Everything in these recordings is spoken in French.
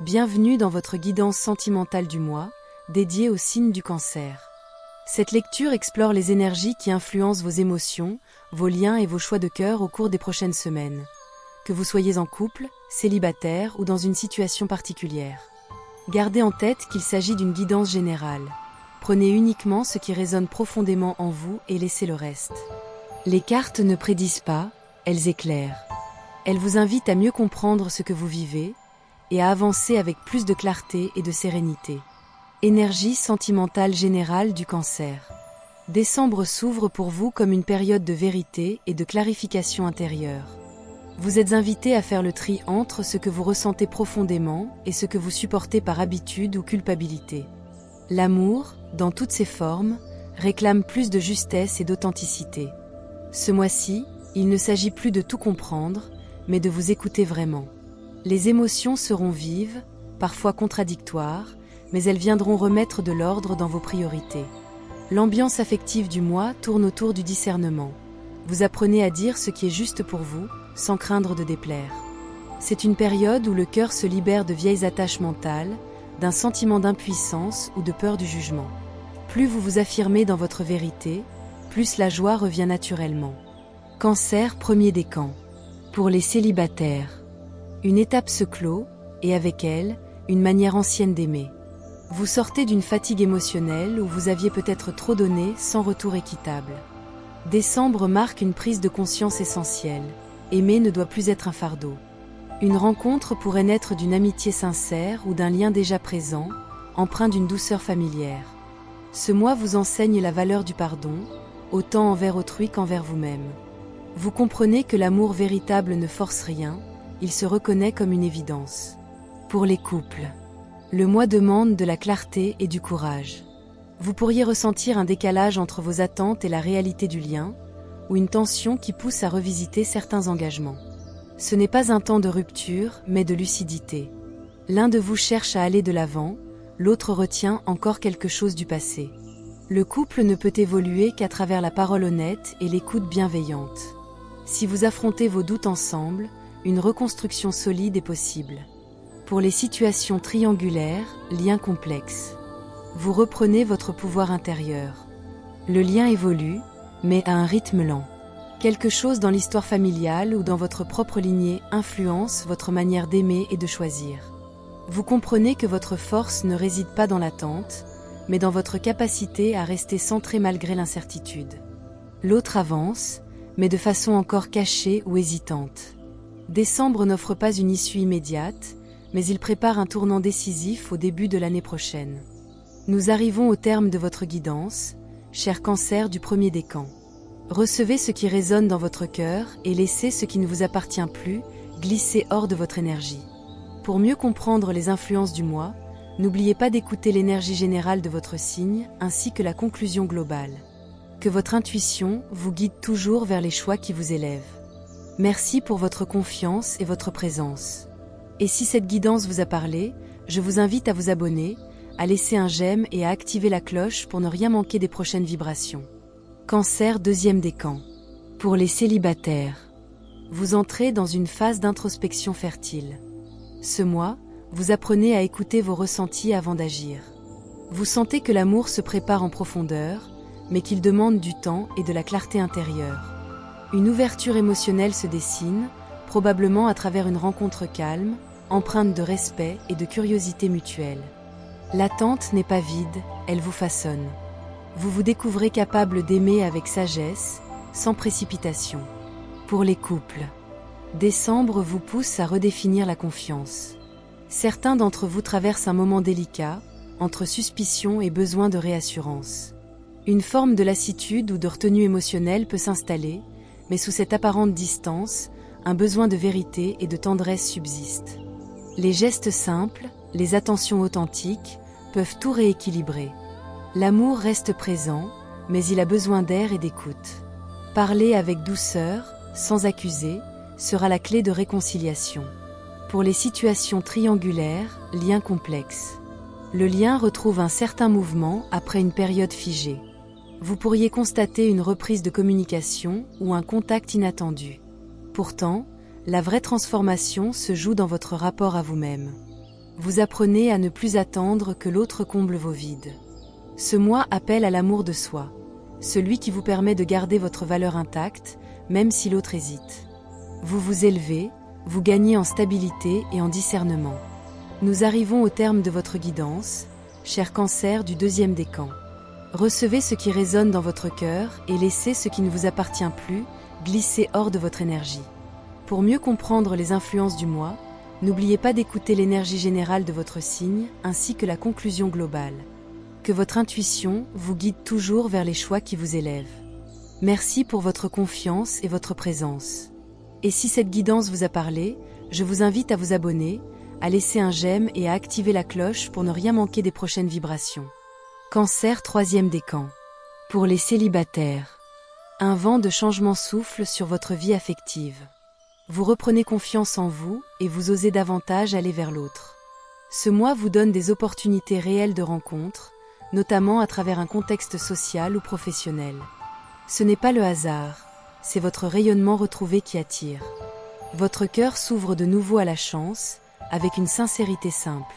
Bienvenue dans votre guidance sentimentale du mois, dédiée au signe du Cancer. Cette lecture explore les énergies qui influencent vos émotions, vos liens et vos choix de cœur au cours des prochaines semaines. Que vous soyez en couple, célibataire ou dans une situation particulière. Gardez en tête qu'il s'agit d'une guidance générale. Prenez uniquement ce qui résonne profondément en vous et laissez le reste. Les cartes ne prédisent pas, elles éclairent. Elles vous invitent à mieux comprendre ce que vous vivez et à avancer avec plus de clarté et de sérénité. Énergie sentimentale générale du Cancer. Décembre s'ouvre pour vous comme une période de vérité et de clarification intérieure. Vous êtes invité à faire le tri entre ce que vous ressentez profondément et ce que vous supportez par habitude ou culpabilité. L'amour, dans toutes ses formes, réclame plus de justesse et d'authenticité. Ce mois-ci, il ne s'agit plus de tout comprendre, mais de vous écouter vraiment. Les émotions seront vives, parfois contradictoires, mais elles viendront remettre de l'ordre dans vos priorités. L'ambiance affective du mois tourne autour du discernement. Vous apprenez à dire ce qui est juste pour vous, sans craindre de déplaire. C'est une période où le cœur se libère de vieilles attaches mentales, d'un sentiment d'impuissance ou de peur du jugement. Plus vous vous affirmez dans votre vérité, plus la joie revient naturellement. Cancer, premier décan. Pour les célibataires. Une étape se clôt, et avec elle, une manière ancienne d'aimer. Vous sortez d'une fatigue émotionnelle où vous aviez peut-être trop donné sans retour équitable. Décembre marque une prise de conscience essentielle. Aimer ne doit plus être un fardeau. Une rencontre pourrait naître d'une amitié sincère ou d'un lien déjà présent, empreint d'une douceur familière. Ce mois vous enseigne la valeur du pardon, autant envers autrui qu'envers vous-même. Vous comprenez que l'amour véritable ne force rien, il se reconnaît comme une évidence. Pour les couples. Le mois demande de la clarté et du courage. Vous pourriez ressentir un décalage entre vos attentes et la réalité du lien, ou une tension qui pousse à revisiter certains engagements. Ce n'est pas un temps de rupture, mais de lucidité. L'un de vous cherche à aller de l'avant, l'autre retient encore quelque chose du passé. Le couple ne peut évoluer qu'à travers la parole honnête et l'écoute bienveillante. Si vous affrontez vos doutes ensemble, une reconstruction solide est possible. Pour les situations triangulaires, liens complexes. Vous reprenez votre pouvoir intérieur. Le lien évolue, mais à un rythme lent. Quelque chose dans l'histoire familiale ou dans votre propre lignée influence votre manière d'aimer et de choisir. Vous comprenez que votre force ne réside pas dans l'attente, mais dans votre capacité à rester centré malgré l'incertitude. L'autre avance, mais de façon encore cachée ou hésitante. Décembre n'offre pas une issue immédiate, mais il prépare un tournant décisif au début de l'année prochaine. Nous arrivons au terme de votre guidance, cher Cancer du premier décan. Recevez ce qui résonne dans votre cœur et laissez ce qui ne vous appartient plus glisser hors de votre énergie. Pour mieux comprendre les influences du mois, n'oubliez pas d'écouter l'énergie générale de votre signe ainsi que la conclusion globale. Que votre intuition vous guide toujours vers les choix qui vous élèvent. Merci pour votre confiance et votre présence. Et si cette guidance vous a parlé, je vous invite à vous abonner, à laisser un j'aime et à activer la cloche pour ne rien manquer des prochaines vibrations. Cancer, deuxième décan. Pour les célibataires. Vous entrez dans une phase d'introspection fertile. Ce mois, vous apprenez à écouter vos ressentis avant d'agir. Vous sentez que l'amour se prépare en profondeur, mais qu'il demande du temps et de la clarté intérieure. Une ouverture émotionnelle se dessine, probablement à travers une rencontre calme, empreinte de respect et de curiosité mutuelle. L'attente n'est pas vide, elle vous façonne. Vous vous découvrez capable d'aimer avec sagesse, sans précipitation. Pour les couples. Décembre vous pousse à redéfinir la confiance. Certains d'entre vous traversent un moment délicat, entre suspicion et besoin de réassurance. Une forme de lassitude ou de retenue émotionnelle peut s'installer, mais sous cette apparente distance, un besoin de vérité et de tendresse subsiste. Les gestes simples, les attentions authentiques, peuvent tout rééquilibrer. L'amour reste présent, mais il a besoin d'air et d'écoute. Parler avec douceur, sans accuser, sera la clé de réconciliation. Pour les situations triangulaires, liens complexes. Le lien retrouve un certain mouvement après une période figée. Vous pourriez constater une reprise de communication ou un contact inattendu. Pourtant, la vraie transformation se joue dans votre rapport à vous-même. Vous apprenez à ne plus attendre que l'autre comble vos vides. Ce mois appelle à l'amour de soi, celui qui vous permet de garder votre valeur intacte, même si l'autre hésite. Vous vous élevez, vous gagnez en stabilité et en discernement. Nous arrivons au terme de votre guidance, cher Cancer du deuxième décan. Recevez ce qui résonne dans votre cœur et laissez ce qui ne vous appartient plus glisser hors de votre énergie. Pour mieux comprendre les influences du mois, n'oubliez pas d'écouter l'énergie générale de votre signe ainsi que la conclusion globale. Que votre intuition vous guide toujours vers les choix qui vous élèvent. Merci pour votre confiance et votre présence. Et si cette guidance vous a parlé, je vous invite à vous abonner, à laisser un j'aime et à activer la cloche pour ne rien manquer des prochaines vibrations. Cancer troisième décan. Pour les célibataires. Un vent de changement souffle sur votre vie affective. Vous reprenez confiance en vous et vous osez davantage aller vers l'autre. Ce mois vous donne des opportunités réelles de rencontres, notamment à travers un contexte social ou professionnel. Ce n'est pas le hasard, c'est votre rayonnement retrouvé qui attire. Votre cœur s'ouvre de nouveau à la chance, avec une sincérité simple.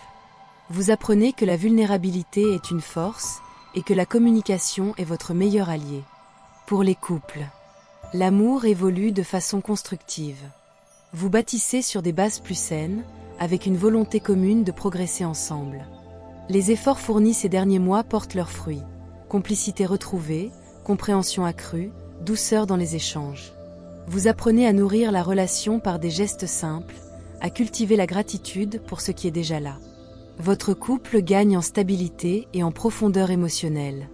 Vous apprenez que la vulnérabilité est une force et que la communication est votre meilleur allié. Pour les couples, l'amour évolue de façon constructive. Vous bâtissez sur des bases plus saines, avec une volonté commune de progresser ensemble. Les efforts fournis ces derniers mois portent leurs fruits. Complicité retrouvée, compréhension accrue, douceur dans les échanges. Vous apprenez à nourrir la relation par des gestes simples, à cultiver la gratitude pour ce qui est déjà là. Votre couple gagne en stabilité et en profondeur émotionnelle.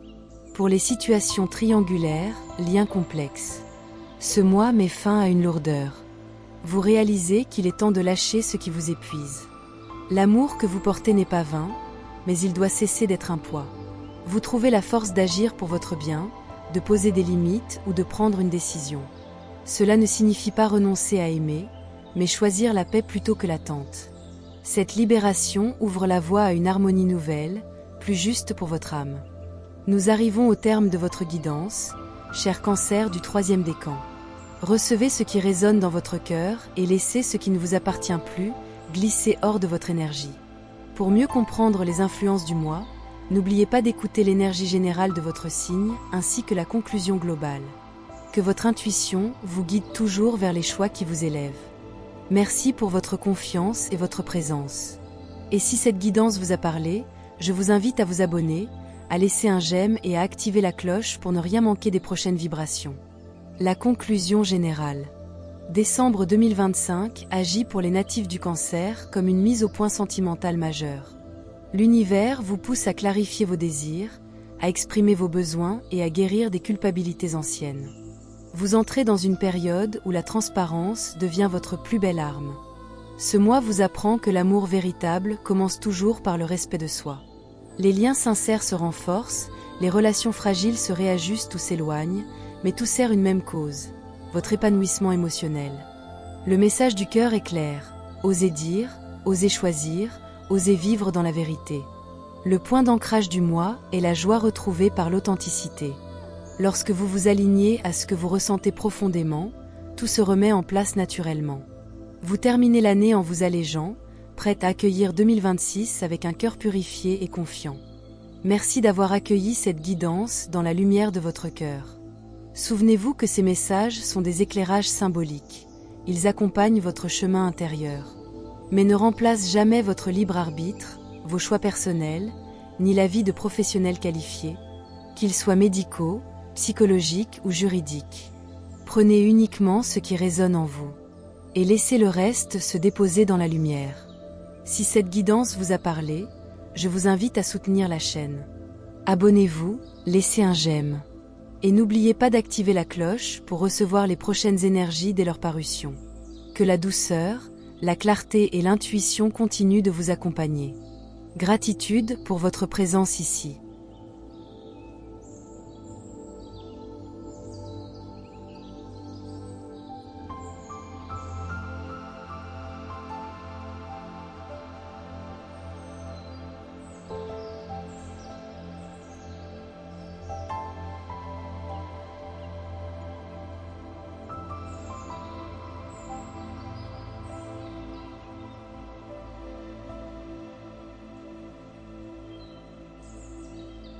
Pour les situations triangulaires, liens complexes. Ce mois met fin à une lourdeur. Vous réalisez qu'il est temps de lâcher ce qui vous épuise. L'amour que vous portez n'est pas vain, mais il doit cesser d'être un poids. Vous trouvez la force d'agir pour votre bien, de poser des limites ou de prendre une décision. Cela ne signifie pas renoncer à aimer, mais choisir la paix plutôt que l'attente. Cette libération ouvre la voie à une harmonie nouvelle, plus juste pour votre âme. Nous arrivons au terme de votre guidance, cher Cancer du troisième décan. Recevez ce qui résonne dans votre cœur et laissez ce qui ne vous appartient plus glisser hors de votre énergie. Pour mieux comprendre les influences du mois, n'oubliez pas d'écouter l'énergie générale de votre signe ainsi que la conclusion globale. Que votre intuition vous guide toujours vers les choix qui vous élèvent. Merci pour votre confiance et votre présence. Et si cette guidance vous a parlé, je vous invite à vous abonner, à laisser un j'aime et à activer la cloche pour ne rien manquer des prochaines vibrations. La conclusion générale. Décembre 2025 agit pour les natifs du Cancer comme une mise au point sentimentale majeure. L'univers vous pousse à clarifier vos désirs, à exprimer vos besoins et à guérir des culpabilités anciennes. Vous entrez dans une période où la transparence devient votre plus belle arme. Ce mois vous apprend que l'amour véritable commence toujours par le respect de soi. Les liens sincères se renforcent, les relations fragiles se réajustent ou s'éloignent, mais tout sert une même cause, votre épanouissement émotionnel. Le message du cœur est clair, osez dire, osez choisir, osez vivre dans la vérité. Le point d'ancrage du mois est la joie retrouvée par l'authenticité. Lorsque vous vous alignez à ce que vous ressentez profondément, tout se remet en place naturellement. Vous terminez l'année en vous allégeant, prête à accueillir 2026 avec un cœur purifié et confiant. Merci d'avoir accueilli cette guidance dans la lumière de votre cœur. Souvenez-vous que ces messages sont des éclairages symboliques. Ils accompagnent votre chemin intérieur. Mais ne remplacent jamais votre libre arbitre, vos choix personnels, ni l'avis de professionnels qualifiés, qu'ils soient médicaux, psychologiques ou juridiques. Prenez uniquement ce qui résonne en vous. Et laissez le reste se déposer dans la lumière. Si cette guidance vous a parlé, je vous invite à soutenir la chaîne. Abonnez-vous, laissez un j'aime. Et n'oubliez pas d'activer la cloche pour recevoir les prochaines énergies dès leur parution. Que la douceur, la clarté et l'intuition continuent de vous accompagner. Gratitude pour votre présence ici.